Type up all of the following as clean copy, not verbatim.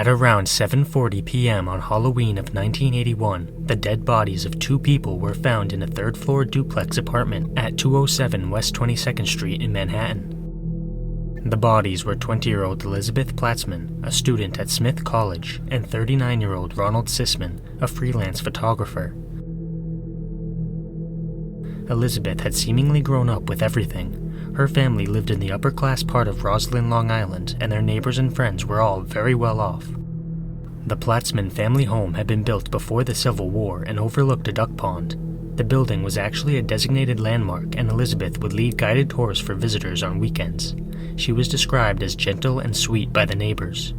At around 7:40 p.m. on Halloween of 1981, the dead bodies of two people were found in a third-floor duplex apartment at 207 West 22nd Street in Manhattan. The bodies were 20-year-old Elizabeth Platzman, a student at Smith College, and 39-year-old Ronald Sisman, a freelance photographer. Elizabeth had seemingly grown up with everything. Her family lived in the upper-class part of Roslyn, Long Island, and their neighbors and friends were all very well off. The Platzman family home had been built before the Civil War and overlooked a duck pond. The building was actually a designated landmark, and Elizabeth would lead guided tours for visitors on weekends. She was described as gentle and sweet by the neighbors.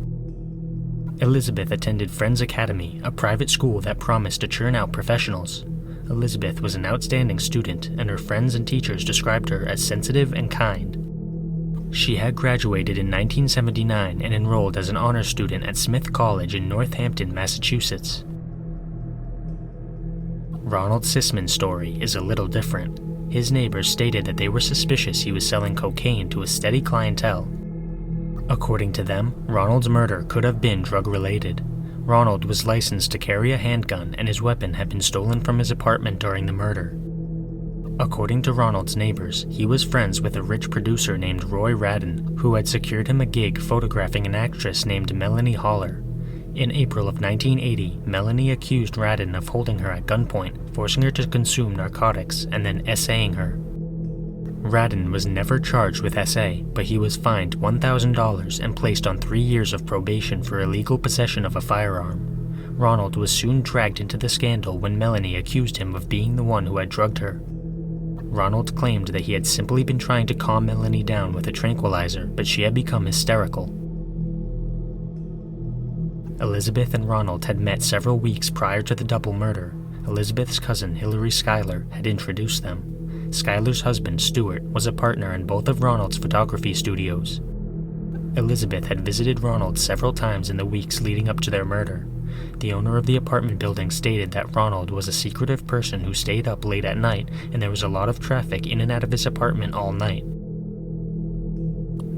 Elizabeth attended Friends Academy, a private school that promised to churn out professionals. Elizabeth was an outstanding student, and her friends and teachers described her as sensitive and kind. She had graduated in 1979 and enrolled as an honors student at Smith College in Northampton, Massachusetts. Ronald Sisman's story is a little different. His neighbors stated that they were suspicious he was selling cocaine to a steady clientele. According to them, Ronald's murder could have been drug-related. Ronald was licensed to carry a handgun, and his weapon had been stolen from his apartment during the murder. According to Ronald's neighbors, he was friends with a rich producer named Roy Radin, who had secured him a gig photographing an actress named Melanie Haller. In April of 1980, Melanie accused Radin of holding her at gunpoint, forcing her to consume narcotics, and then essaying her. Radin was never charged with SA, but he was fined $1,000 and placed on 3 years of probation for illegal possession of a firearm. Ronald was soon dragged into the scandal when Melanie accused him of being the one who had drugged her. Ronald claimed that he had simply been trying to calm Melanie down with a tranquilizer, but she had become hysterical. Elizabeth and Ronald had met several weeks prior to the double murder. Elizabeth's cousin Hillary Schuyler had introduced them. Schuyler's husband, Stuart, was a partner in both of Ronald's photography studios. Elizabeth had visited Ronald several times in the weeks leading up to their murder. The owner of the apartment building stated that Ronald was a secretive person who stayed up late at night, and there was a lot of traffic in and out of his apartment all night.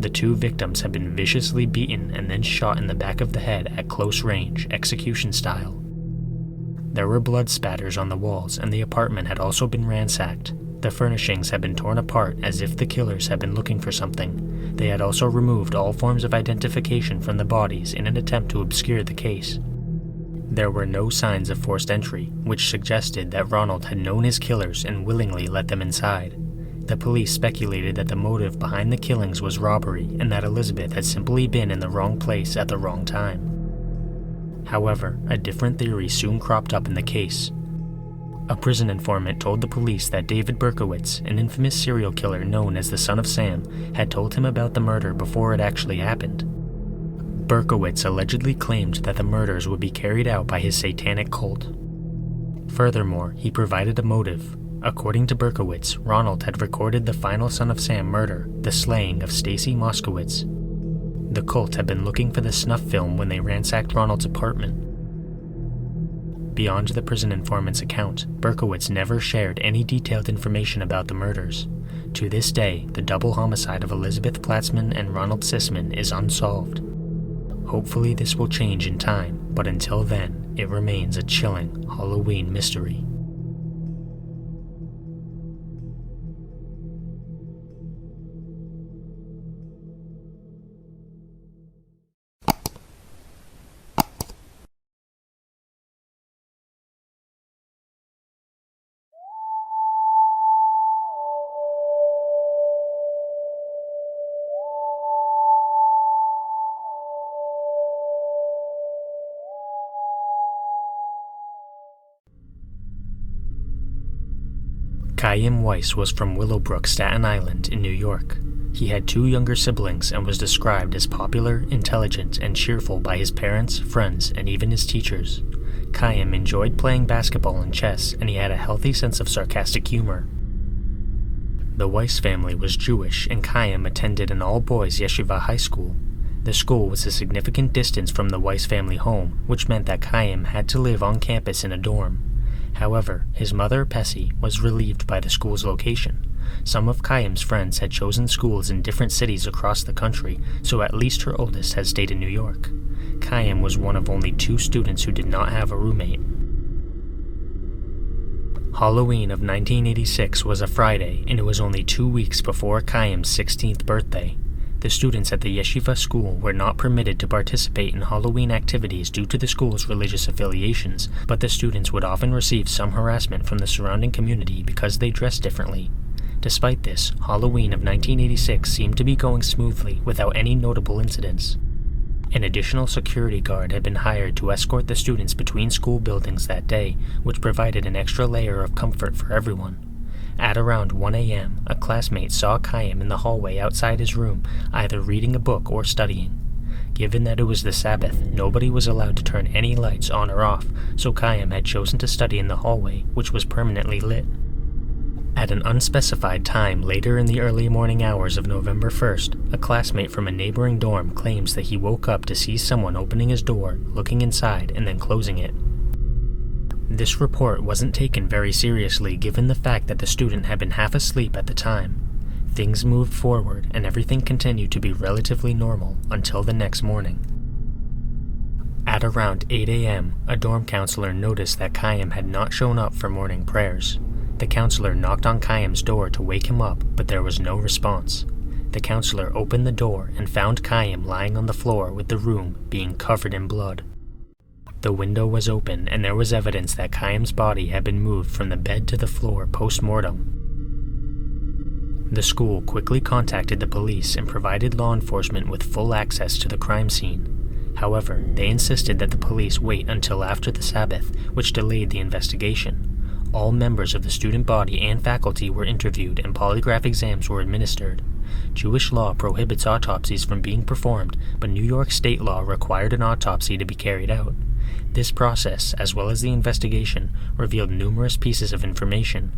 The two victims had been viciously beaten and then shot in the back of the head at close range, execution style. There were blood spatters on the walls, and the apartment had also been ransacked. The furnishings had been torn apart as if the killers had been looking for something. They had also removed all forms of identification from the bodies in an attempt to obscure the case. There were no signs of forced entry, which suggested that Ronald had known his killers and willingly let them inside. The police speculated that the motive behind the killings was robbery and that Elizabeth had simply been in the wrong place at the wrong time. However, a different theory soon cropped up in the case. A prison informant told the police that David Berkowitz, an infamous serial killer known as the Son of Sam, had told him about the murder before it actually happened. Berkowitz allegedly claimed that the murders would be carried out by his satanic cult. Furthermore, he provided a motive. According to Berkowitz, Ronald had recorded the final Son of Sam murder, the slaying of Stacy Moskowitz. The cult had been looking for the snuff film when they ransacked Ronald's apartment. Beyond the prison informant's account, Berkowitz never shared any detailed information about the murders. To this day, the double homicide of Elizabeth Platzman and Ronald Sisman is unsolved. Hopefully this will change in time, but until then, it remains a chilling Halloween mystery. Chaim Weiss was from Willowbrook, Staten Island in New York. He had 2 younger siblings and was described as popular, intelligent, and cheerful by his parents, friends, and even his teachers. Chaim enjoyed playing basketball and chess, and he had a healthy sense of sarcastic humor. The Weiss family was Jewish, and Chaim attended an all-boys yeshiva high school. The school was a significant distance from the Weiss family home, which meant that Chaim had to live on campus in a dorm. However, his mother, Pessie, was relieved by the school's location. Some of Chaim's friends had chosen schools in different cities across the country, so at least her oldest had stayed in New York. Chaim was one of only 2 students who did not have a roommate. Halloween of 1986 was a Friday, and it was only 2 weeks before Chaim's 16th birthday. The students at the yeshiva school were not permitted to participate in Halloween activities due to the school's religious affiliations, but the students would often receive some harassment from the surrounding community because they dressed differently. Despite this, Halloween of 1986 seemed to be going smoothly without any notable incidents. An additional security guard had been hired to escort the students between school buildings that day, which provided an extra layer of comfort for everyone. At around 1 a.m., a classmate saw Chaim in the hallway outside his room, either reading a book or studying. Given that it was the Sabbath, nobody was allowed to turn any lights on or off, so Chaim had chosen to study in the hallway, which was permanently lit. At an unspecified time later in the early morning hours of November 1st, a classmate from a neighboring dorm claims that he woke up to see someone opening his door, looking inside, and then closing it. This report wasn't taken very seriously given the fact that the student had been half asleep at the time. Things moved forward and everything continued to be relatively normal until the next morning. At around 8 a.m., a dorm counselor noticed that Chaim had not shown up for morning prayers. The counselor knocked on Chaim's door to wake him up, but there was no response. The counselor opened the door and found Chaim lying on the floor with the room being covered in blood. The window was open and there was evidence that Chaim's body had been moved from the bed to the floor post-mortem. The school quickly contacted the police and provided law enforcement with full access to the crime scene. However, they insisted that the police wait until after the Sabbath, which delayed the investigation. All members of the student body and faculty were interviewed and polygraph exams were administered. Jewish law prohibits autopsies from being performed, but New York state law required an autopsy to be carried out. This process, as well as the investigation, revealed numerous pieces of information.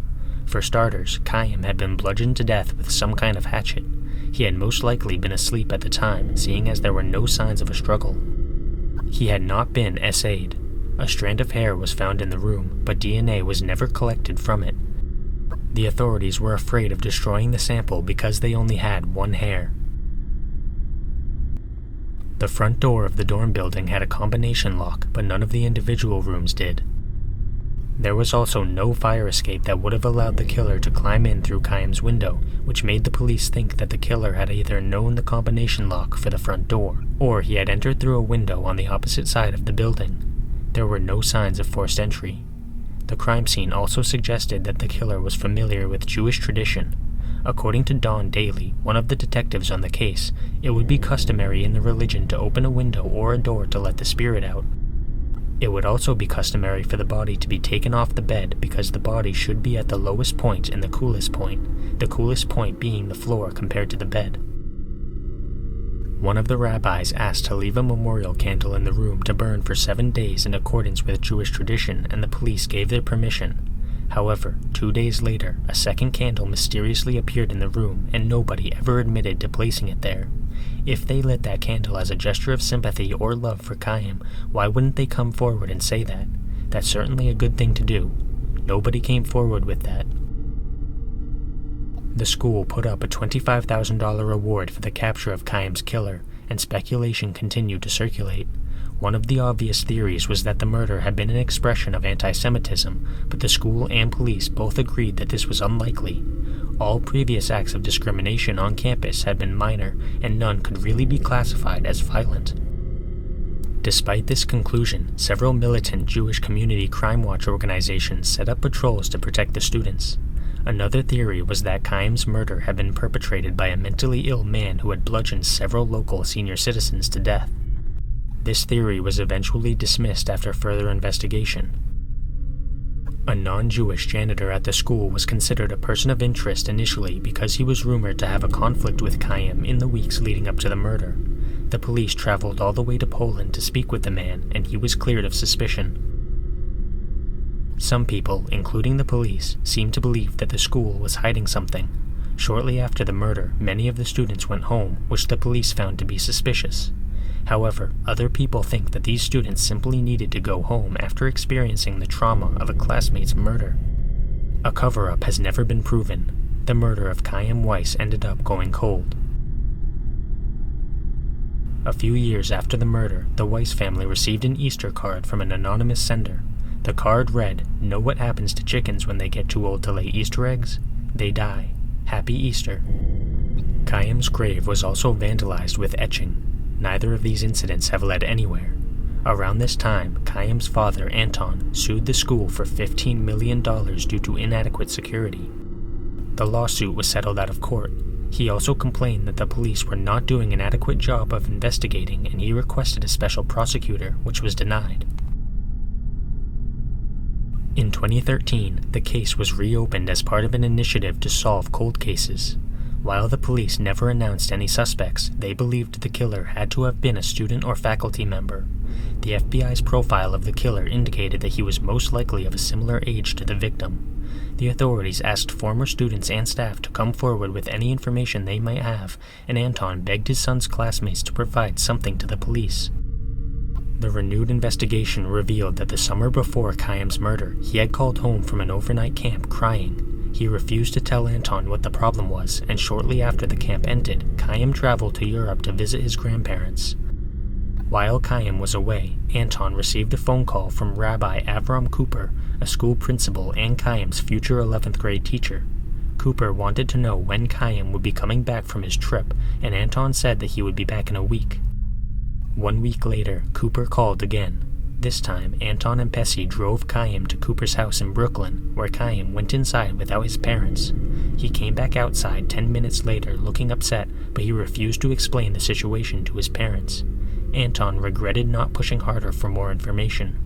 For starters, Chaim had been bludgeoned to death with some kind of hatchet. He had most likely been asleep at the time, seeing as there were no signs of a struggle. He had not been SA'd. A strand of hair was found in the room, but DNA was never collected from it. The authorities were afraid of destroying the sample because they only had one hair. The front door of the dorm building had a combination lock, but none of the individual rooms did. There was also no fire escape that would have allowed the killer to climb in through Chaim's window, which made the police think that the killer had either known the combination lock for the front door, or he had entered through a window on the opposite side of the building. There were no signs of forced entry. The crime scene also suggested that the killer was familiar with Jewish tradition. According to Don Daly, one of the detectives on the case, it would be customary in the religion to open a window or a door to let the spirit out. It would also be customary for the body to be taken off the bed because the body should be at the lowest point and the coolest point being the floor compared to the bed. One of the rabbis asked to leave a memorial candle in the room to burn for 7 days in accordance with Jewish tradition, and the police gave their permission. However, 2 days later, a second candle mysteriously appeared in the room, and nobody ever admitted to placing it there. If they lit that candle as a gesture of sympathy or love for Chaim, why wouldn't they come forward and say that? That's certainly a good thing to do. Nobody came forward with that. The school put up a $25,000 reward for the capture of Chaim's killer, and speculation continued to circulate. One of the obvious theories was that the murder had been an expression of anti-Semitism, but the school and police both agreed that this was unlikely. All previous acts of discrimination on campus had been minor, and none could really be classified as violent. Despite this conclusion, several militant Jewish community crime watch organizations set up patrols to protect the students. Another theory was that Chaim's murder had been perpetrated by a mentally ill man who had bludgeoned several local senior citizens to death. This theory was eventually dismissed after further investigation. A non-Jewish janitor at the school was considered a person of interest initially because he was rumored to have a conflict with Chaim in the weeks leading up to the murder. The police traveled all the way to Poland to speak with the man, and he was cleared of suspicion. Some people, including the police, seemed to believe that the school was hiding something. Shortly after the murder, many of the students went home, which the police found to be suspicious. However, other people think that these students simply needed to go home after experiencing the trauma of a classmate's murder. A cover-up has never been proven. The murder of Chaim Weiss ended up going cold. A few years after the murder, the Weiss family received an Easter card from an anonymous sender. The card read, "Know what happens to chickens when they get too old to lay Easter eggs? They die. Happy Easter." Chaim's grave was also vandalized with etching. Neither of these incidents have led anywhere. Around this time, Chaim's father, Anton, sued the school for $15 million due to inadequate security. The lawsuit was settled out of court. He also complained that the police were not doing an adequate job of investigating, and he requested a special prosecutor, which was denied. In 2013, the case was reopened as part of an initiative to solve cold cases. While the police never announced any suspects, they believed the killer had to have been a student or faculty member. The FBI's profile of the killer indicated that he was most likely of a similar age to the victim. The authorities asked former students and staff to come forward with any information they might have, and Anton begged his son's classmates to provide something to the police. The renewed investigation revealed that the summer before Chaim's murder, he had called home from an overnight camp crying. He refused to tell Anton what the problem was, and shortly after the camp ended, Chaim traveled to Europe to visit his grandparents. While Chaim was away, Anton received a phone call from Rabbi Avram Cooper, a school principal and Chaim's future 11th grade teacher. Cooper wanted to know when Chaim would be coming back from his trip, and Anton said that he would be back in a week. 1 week later, Cooper called again. This time, Anton and Pessi drove Chaim to Cooper's house in Brooklyn, where Chaim went inside without his parents. He came back outside 10 minutes later looking upset, but he refused to explain the situation to his parents. Anton regretted not pushing harder for more information.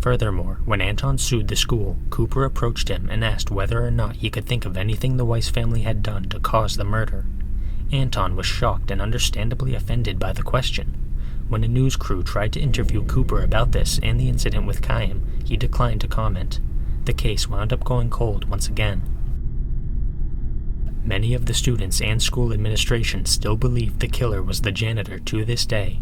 Furthermore, when Anton sued the school, Cooper approached him and asked whether or not he could think of anything the Weiss family had done to cause the murder. Anton was shocked and understandably offended by the question. When a news crew tried to interview Cooper about this and the incident with Chaim, he declined to comment. The case wound up going cold once again. Many of the students and school administration still believe the killer was the janitor to this day.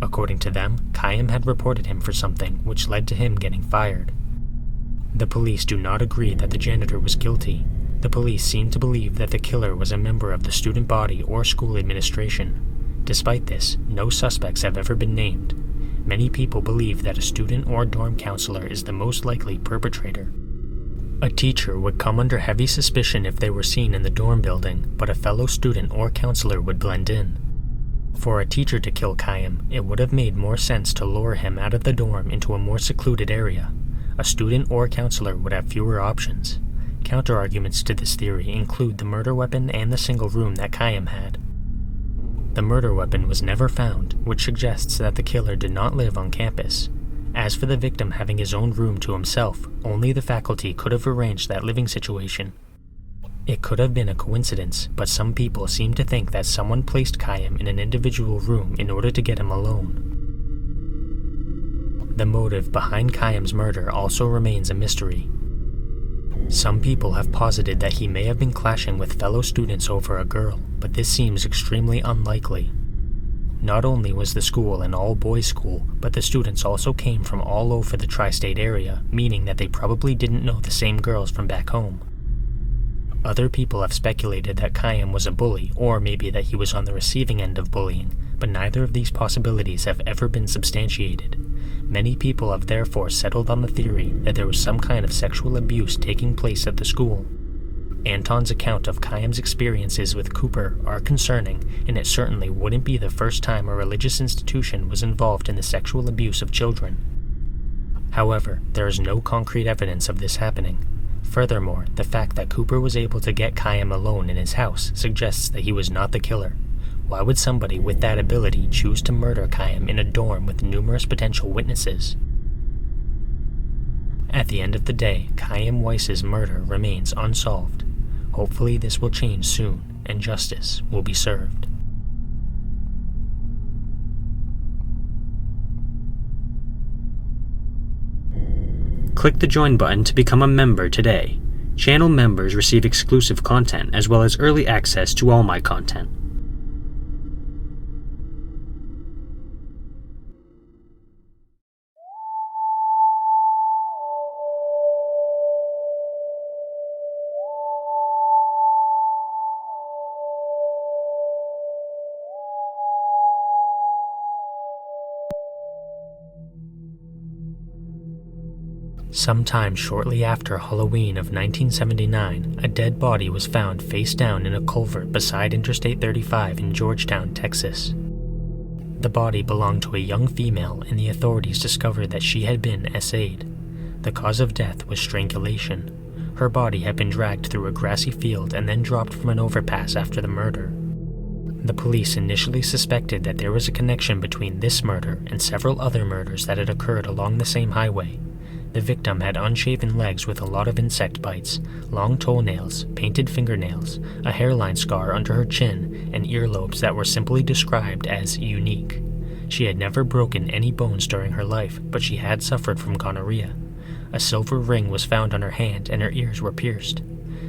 According to them, Chaim had reported him for something, which led to him getting fired. The police do not agree that the janitor was guilty. The police seem to believe that the killer was a member of the student body or school administration. Despite this, no suspects have ever been named. Many people believe that a student or dorm counselor is the most likely perpetrator. A teacher would come under heavy suspicion if they were seen in the dorm building, but a fellow student or counselor would blend in. For a teacher to kill Chaim, it would have made more sense to lure him out of the dorm into a more secluded area. A student or counselor would have fewer options. Counterarguments to this theory include the murder weapon and the single room that Chaim had. The murder weapon was never found, which suggests that the killer did not live on campus. As for the victim having his own room to himself, only the faculty could have arranged that living situation. It could have been a coincidence, but some people seem to think that someone placed Chaim in an individual room in order to get him alone. The motive behind Chaim's murder also remains a mystery. Some people have posited that he may have been clashing with fellow students over a girl, but this seems extremely unlikely. Not only was the school an all-boys school, but the students also came from all over the tri-state area, meaning that they probably didn't know the same girls from back home. Other people have speculated that Chaim was a bully, or maybe that he was on the receiving end of bullying, but neither of these possibilities have ever been substantiated. Many people have therefore settled on the theory that there was some kind of sexual abuse taking place at the school. Anton's account of Chaim's experiences with Cooper are concerning, and it certainly wouldn't be the first time a religious institution was involved in the sexual abuse of children. However, there is no concrete evidence of this happening. Furthermore, the fact that Cooper was able to get Chaim alone in his house suggests that he was not the killer. Why would somebody with that ability choose to murder Chaim in a dorm with numerous potential witnesses? At the end of the day, Chaim Weiss's murder remains unsolved. Hopefully this will change soon, and justice will be served. Click the join button to become a member today. Channel members receive exclusive content as well as early access to all my content. Sometime shortly after Halloween of 1979, a dead body was found face down in a culvert beside Interstate 35 in Georgetown, Texas. The body belonged to a young female, and the authorities discovered that she had been SA'd. The cause of death was strangulation. Her body had been dragged through a grassy field and then dropped from an overpass after the murder. The police initially suspected that there was a connection between this murder and several other murders that had occurred along the same highway. The victim had unshaven legs with a lot of insect bites, long toenails, painted fingernails, a hairline scar under her chin, and earlobes that were simply described as unique. She had never broken any bones during her life, but she had suffered from gonorrhea. A silver ring was found on her hand and her ears were pierced.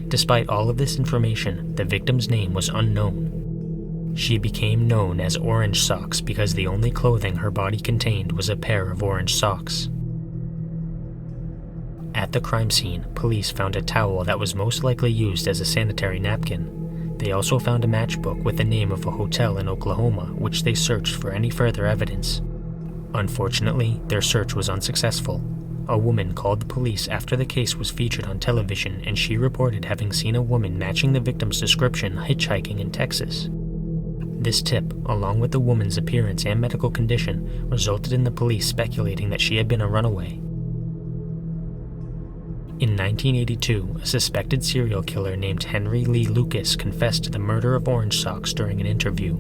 Despite all of this information, the victim's name was unknown. She became known as Orange Socks because the only clothing her body contained was a pair of orange socks. At the crime scene, police found a towel that was most likely used as a sanitary napkin. They also found a matchbook with the name of a hotel in Oklahoma, which they searched for any further evidence. Unfortunately, their search was unsuccessful. A woman called the police after the case was featured on television, and she reported having seen a woman matching the victim's description hitchhiking in Texas. This tip, along with the woman's appearance and medical condition, resulted in the police speculating that she had been a runaway. In 1982, a suspected serial killer named Henry Lee Lucas confessed to the murder of Orange Socks during an interview.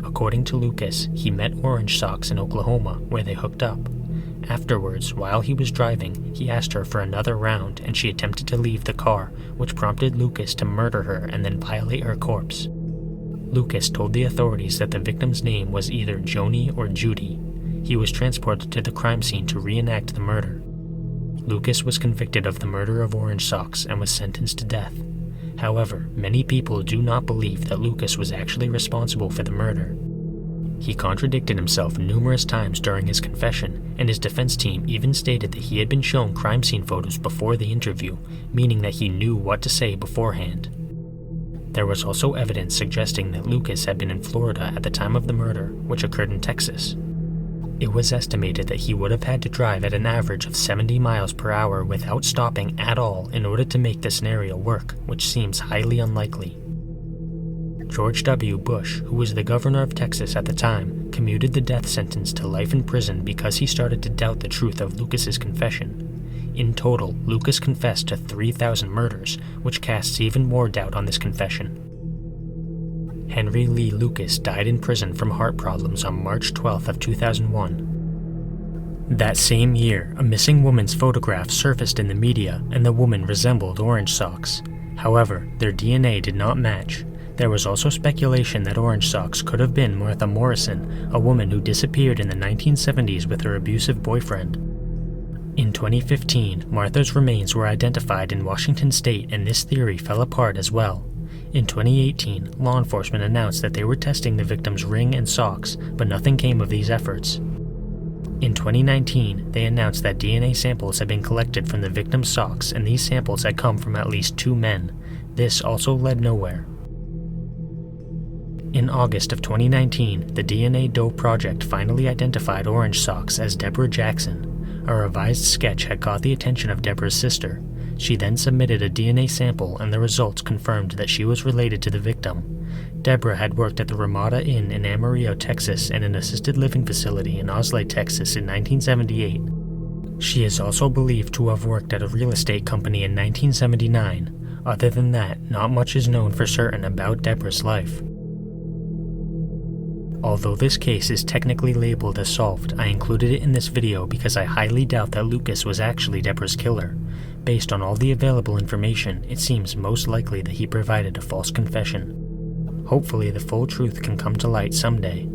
According to Lucas, he met Orange Socks in Oklahoma, where they hooked up. Afterwards, while he was driving, he asked her for another round, and she attempted to leave the car, which prompted Lucas to murder her and then violate her corpse. Lucas told the authorities that the victim's name was either Joni or Judy. He was transported to the crime scene to reenact the murder. Lucas was convicted of the murder of Orange Socks and was sentenced to death. However, many people do not believe that Lucas was actually responsible for the murder. He contradicted himself numerous times during his confession, and his defense team even stated that he had been shown crime scene photos before the interview, meaning that he knew what to say beforehand. There was also evidence suggesting that Lucas had been in Florida at the time of the murder, which occurred in Texas. It was estimated that he would have had to drive at an average of 70 miles per hour without stopping at all in order to make the scenario work, which seems highly unlikely. George W. Bush, who was the governor of Texas at the time, commuted the death sentence to life in prison because he started to doubt the truth of Lucas's confession. In total, Lucas confessed to 3,000 murders, which casts even more doubt on this confession. Henry Lee Lucas died in prison from heart problems on March 12th of 2001. That same year, a missing woman's photograph surfaced in the media, and the woman resembled Orange Socks. However, their DNA did not match. There was also speculation that Orange Socks could have been Martha Morrison, a woman who disappeared in the 1970s with her abusive boyfriend. In 2015, Martha's remains were identified in Washington state, and this theory fell apart as well. In 2018, law enforcement announced that they were testing the victim's ring and socks, but nothing came of these efforts. In 2019, they announced that DNA samples had been collected from the victim's socks, and these samples had come from at least 2 men. This also led nowhere. In August of 2019, the DNA Doe Project finally identified Orange Socks as Deborah Jackson. A revised sketch had caught the attention of Deborah's sister. She then submitted a DNA sample, and the results confirmed that she was related to the victim. Deborah had worked at the Ramada Inn in Amarillo, Texas, and an assisted living facility in Osier, Texas in 1978. She is also believed to have worked at a real estate company in 1979. Other than that, not much is known for certain about Deborah's life. Although this case is technically labeled as solved, I included it in this video because I highly doubt that Lucas was actually Deborah's killer. Based on all the available information, it seems most likely that he provided a false confession. Hopefully the full truth can come to light someday.